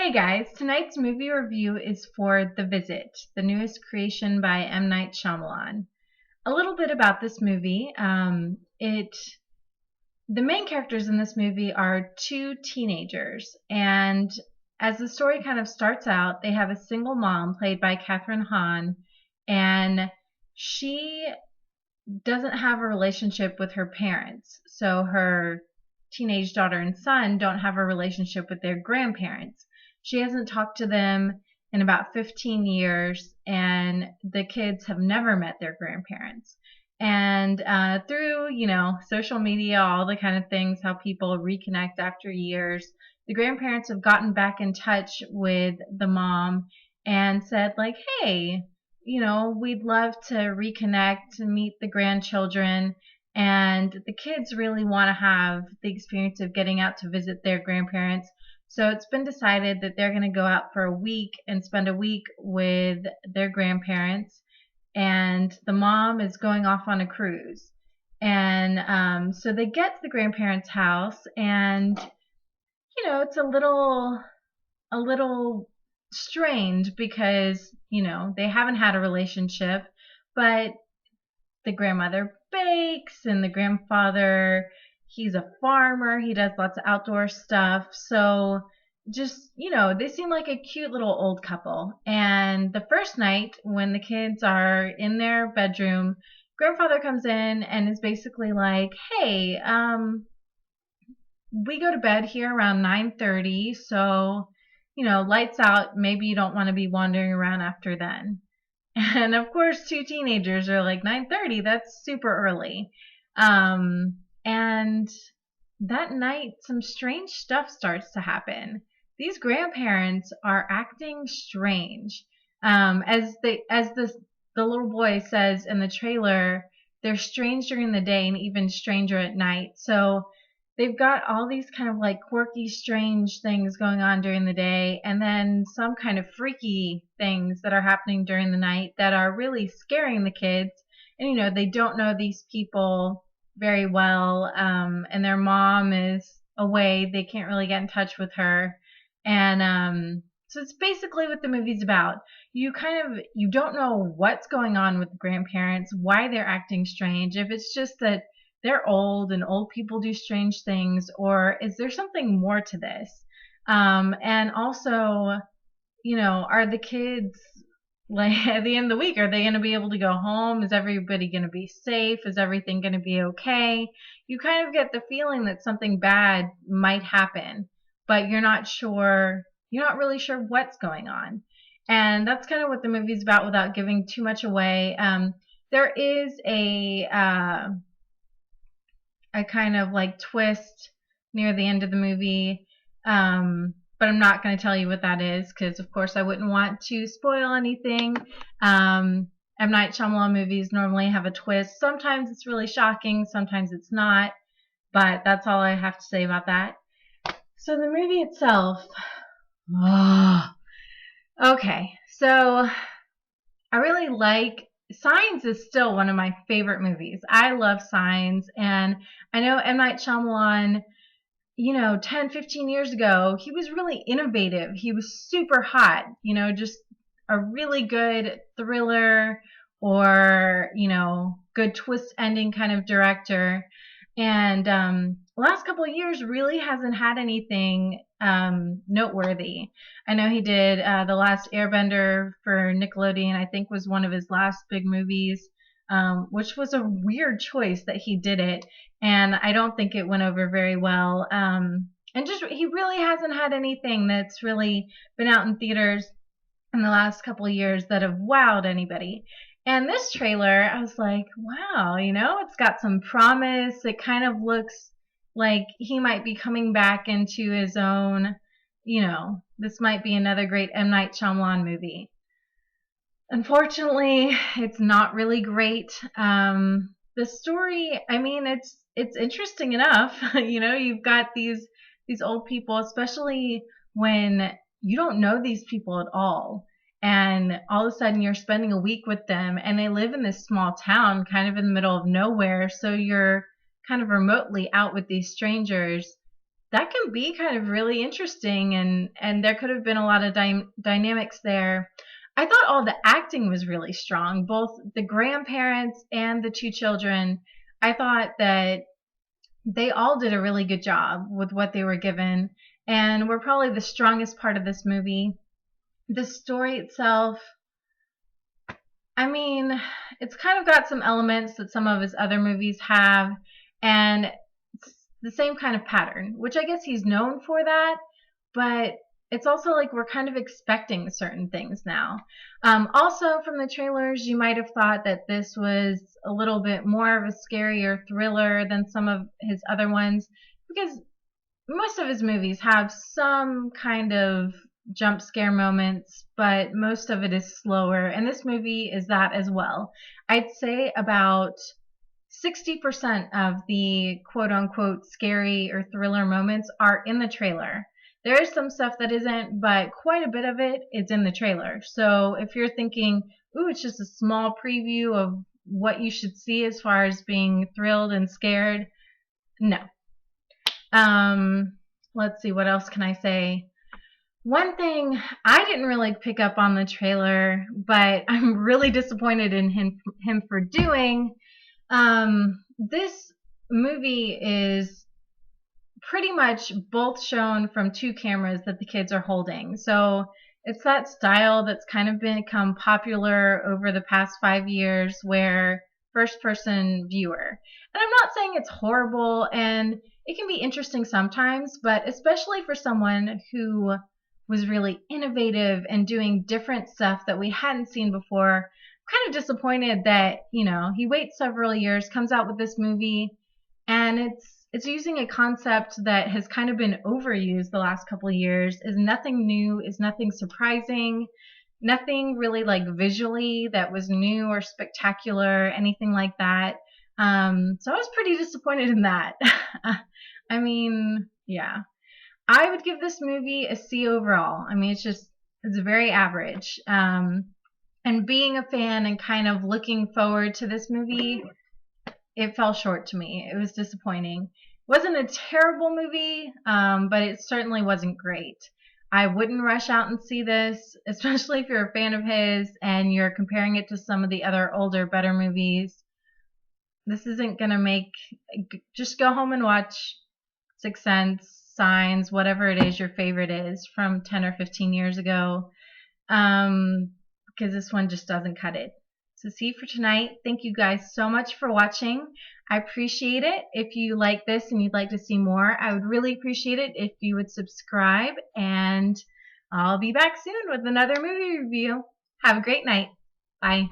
Hey guys, tonight's movie review is for The Visit, the newest creation by M. Night Shyamalan. A little bit about this movie. The main characters in this movie are two teenagers, and as the story kind of starts out, they have a single mom played by Catherine Hahn, and she doesn't have a relationship with her parents. So her teenage daughter and son don't have a relationship with their grandparents. She hasn't talked to them in about 15 years, and the kids have never met their grandparents. And through, social media, all the kind of things, how people reconnect after years, the grandparents have gotten back in touch with the mom and said, like, hey, we'd love to reconnect and meet the grandchildren. And the kids really want to have the experience of getting out to visit their grandparents. So it's been decided that they're going to go out for a week and spend a week with their grandparents. And the mom is going off on a cruise. And so they get to the grandparents' house, and it's a little strange because they haven't had a relationship, but the grandmother bakes and the grandfather, he's a farmer, he does lots of outdoor stuff. So just they seem like a cute little old couple. And the first night when the kids are in their bedroom, grandfather comes in and is basically like, hey, we go to bed here around 9:30, so lights out, maybe you don't want to be wandering around after then. And of course, two teenagers are like, 9:30, that's super early. And that night, some strange stuff starts to happen. These grandparents are acting strange. As the little boy says in the trailer, they're strange during the day and even stranger at night. So they've got all these kind of like quirky, strange things going on during the day, and then some kind of freaky things that are happening during the night that are really scaring the kids. And they don't know these people very well, and their mom is away. They can't really get in touch with her. And so it's basically what the movie's about. You don't know what's going on with the grandparents, why they're acting strange, if it's just that they're old and old people do strange things, or is there something more to this? And also, are the kids, like, at the end of the week, are they going to be able to go home? Is everybody going to be safe? Is everything going to be okay? You kind of get the feeling that something bad might happen, but you're not really sure what's going on. And that's kind of what the movie's about without giving too much away. There is a kind of like twist near the end of the movie. But I'm not going to tell you what that is because, of course, I wouldn't want to spoil anything. M. Night Shyamalan movies normally have a twist. Sometimes it's really shocking, sometimes it's not. But that's all I have to say about that. So the movie itself. Okay, so I really like Signs is still one of my favorite movies. I love Signs, and I know M. Night Shyamalan, 10, 15 years ago, he was really innovative. He was super hot, just a really good thriller or, good twist ending kind of director. And the last couple of years really hasn't had anything noteworthy. I know he did The Last Airbender for Nickelodeon, I think was one of his last big movies, which was a weird choice that he did it. And I don't think it went over very well. And just he really hasn't had anything that's really been out in theaters in the last couple of years that have wowed anybody. And this trailer, I was like, wow, it's got some promise. It kind of looks like he might be coming back into his own. This might be another great M. Night Shyamalan movie. Unfortunately, it's not really great. The story, I mean, it's interesting enough. You've got these old people, especially when you don't know these people at all. And all of a sudden you're spending a week with them, and they live in this small town kind of in the middle of nowhere. So you're kind of remotely out with these strangers that can be kind of really interesting, and there could have been a lot of dynamics there. I thought all the acting was really strong, both the grandparents and the two children. I thought that they all did a really good job with what they were given, and were probably the strongest part of this movie. The story itself, I mean, it's kind of got some elements that some of his other movies have, and it's the same kind of pattern, which I guess he's known for that, but it's also like we're kind of expecting certain things now. Also, from the trailers, you might have thought that this was a little bit more of a scarier thriller than some of his other ones, because most of his movies have some kind of jump scare moments, but most of it is slower. And this movie is that as well. I'd say about 60% of the quote unquote scary or thriller moments are in the trailer. There is some stuff that isn't, but quite a bit of it is in the trailer. So if you're thinking, ooh, it's just a small preview of what you should see as far as being thrilled and scared, no. Let's see, what else can I say? One thing I didn't really pick up on the trailer, but I'm really disappointed in him for doing. This movie is pretty much both shown from two cameras that the kids are holding. So it's that style that's kind of become popular over the past 5 years, where first person viewer. And I'm not saying it's horrible, and it can be interesting sometimes, but especially for someone who was really innovative and doing different stuff that we hadn't seen before. I'm kind of disappointed that, he waits several years, comes out with this movie, and it's using a concept that has kind of been overused the last couple of years, is nothing new, is nothing surprising, nothing really like visually that was new or spectacular, anything like that. So I was pretty disappointed in that. I mean, yeah. I would give this movie a C overall. I mean, it's very average. And being a fan and kind of looking forward to this movie, it fell short to me. It was disappointing. It wasn't a terrible movie, but it certainly wasn't great. I wouldn't rush out and see this, especially if you're a fan of his and you're comparing it to some of the other older, better movies. This isn't going to just go home and watch Sixth Sense, Signs, whatever it is your favorite is from 10 or 15 years ago, because this one just doesn't cut it. So see you for tonight. Thank you guys so much for watching. I appreciate it. If you like this and you'd like to see more, I would really appreciate it if you would subscribe, and I'll be back soon with another movie review. Have a great night. Bye.